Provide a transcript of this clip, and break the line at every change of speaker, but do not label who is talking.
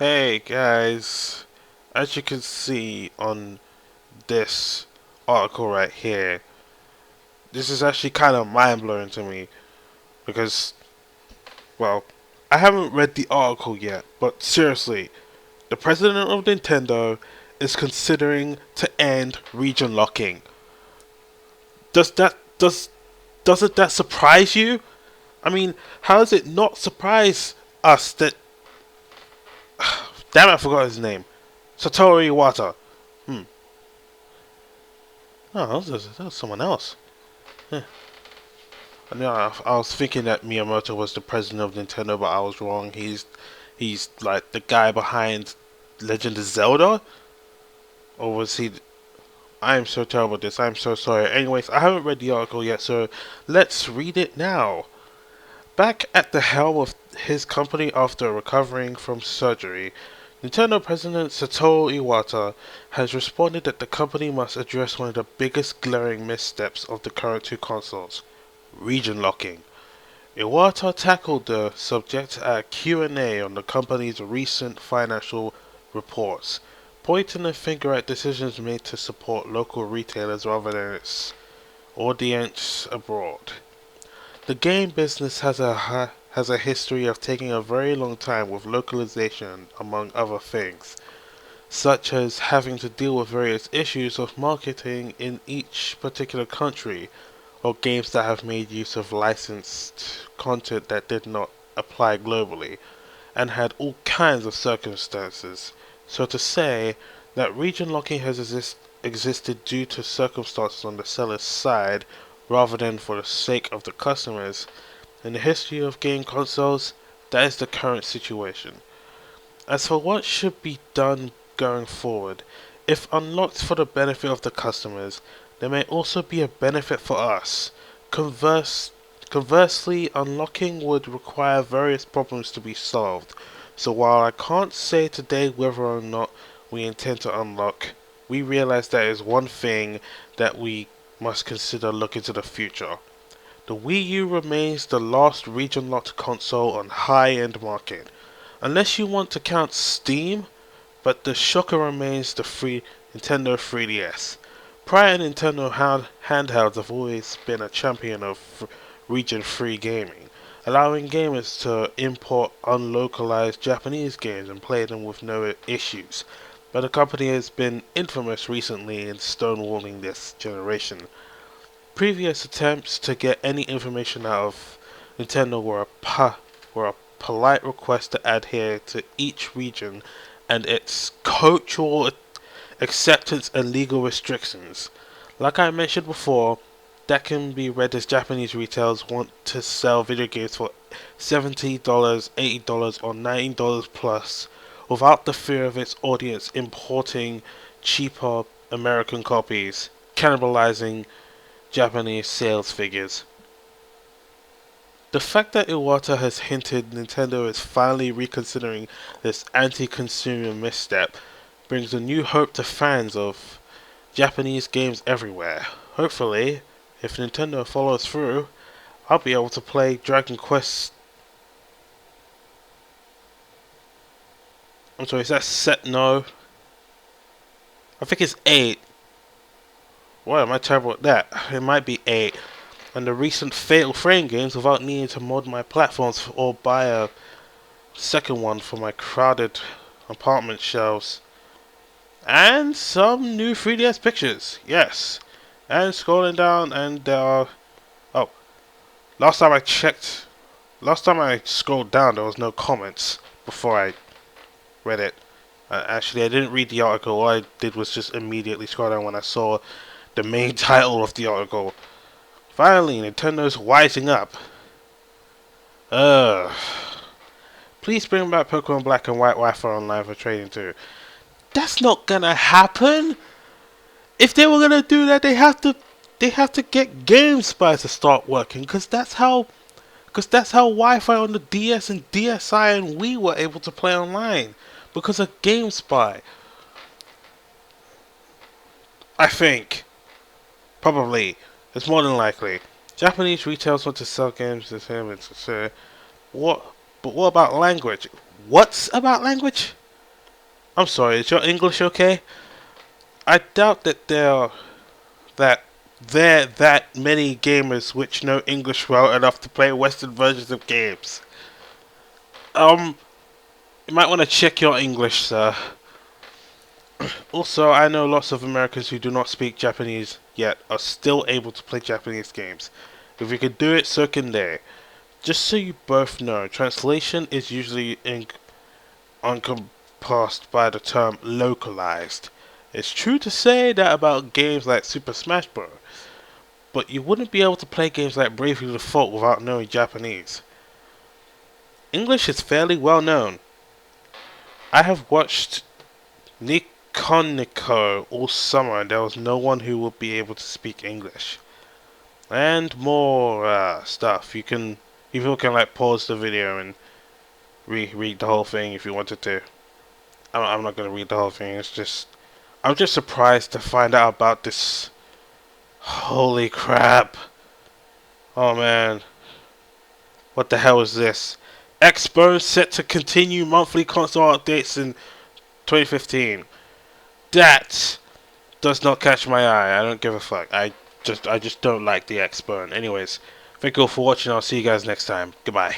Hey guys, as you can see on this article right here, this is actually kind of mind blowing to me because, well, I haven't read the article yet, but seriously, the president of Nintendo is considering to end region locking. Does that doesn't that surprise you? I mean, how does it not surprise us that? Damn, I forgot his name. Satoru Iwata. Hmm. Oh, that was someone else. Huh. I was thinking that Miyamoto was the president of Nintendo, but I was wrong. He's like the guy behind Legend of Zelda, or was he? I am so terrible at this. I'm so sorry. Anyways, I haven't read the article yet, so let's read it now. Back at the helm of his company after recovering from surgery, Nintendo President Satoru Iwata has responded that the company must address one of the biggest glaring missteps of the current two consoles: region locking. Iwata tackled the subject at a Q&A on the company's recent financial reports, pointing a finger at decisions made to support local retailers rather than its audience abroad. The game business has a history of taking a very long time with localization, among other things, such as having to deal with various issues of marketing in each particular country, or games that have made use of licensed content that did not apply globally, and had all kinds of circumstances. So to say that region locking has existed due to circumstances on the seller's side rather than for the sake of the customers, in the history of game consoles, that is the current situation. As for what should be done going forward, if unlocked for the benefit of the customers, there may also be a benefit for us. Conversely, unlocking would require various problems to be solved. So while I can't say today whether or not we intend to unlock, we realize that is one thing that we must consider looking to the future. The Wii U remains the last region-locked console on high-end market, unless you want to count Steam, but the shocker remains the free Nintendo 3DS. Prior Nintendo handhelds have always been a champion of region-free gaming, allowing gamers to import unlocalized Japanese games and play them with no issues. But the company has been infamous recently in stonewalling this generation. Previous attempts to get any information out of Nintendo were a polite request to adhere to each region and its cultural acceptance and legal restrictions. Like I mentioned before, that can be read as Japanese retailers want to sell video games for $70, $80, or $90 plus without the fear of its audience importing cheaper American copies, cannibalizing Japanese sales figures. The fact that Iwata has hinted Nintendo is finally reconsidering this anti-consumer misstep brings a new hope to fans of Japanese games everywhere. Hopefully, if Nintendo follows through, I'll be able to play Dragon Quest. I'm sorry, is that set? No, I think it's 8. Why am I terrible at that? It might be 8. And the recent Fatal Frame games without needing to mod my platforms or buy a second one for my crowded apartment shelves. And some new 3DS pictures, yes. And scrolling down, and there are. Oh, last time I checked, last time I scrolled down, there was no comments before I read it. Actually, I didn't read the article. All I did was just immediately scroll down when I saw the main title of the article. Finally, Nintendo's wising up. Ugh. Please bring back Pokemon Black and White Wi-Fi online for trading too. That's not gonna happen. If they were gonna do that, they have to get GameSpy to start working, because that's how Wi-Fi on the DS and DSi and Wii were able to play online, because of GameSpy. I think probably it's more than likely. Japanese retailers want to sell games to what? But what about language? What's about language? I'm sorry, is your English okay? I doubt that that there that many gamers which know English well enough to play Western versions of games. Um, you might want to check your English, sir. Also, I know lots of Americans who do not speak Japanese yet are still able to play Japanese games. If we could do it, so can they. Just so you both know, translation is usually encompassed by the term localized. It's true to say that about games like Super Smash Bros., but you wouldn't be able to play games like Bravely Default without knowing Japanese. English is fairly well known. I have watched Nikoniko all summer and there was no one who would be able to speak English. And more stuff. People can like pause the video and read the whole thing if you wanted to. I'm not gonna read the whole thing. I'm just surprised to find out about this. Holy crap! Oh man, what the hell is this? Xbox set to continue monthly console updates in 2015. That does not catch my eye. I don't give a fuck. I just don't like the Xbox. Anyways, thank you all for watching. I'll see you guys next time. Goodbye.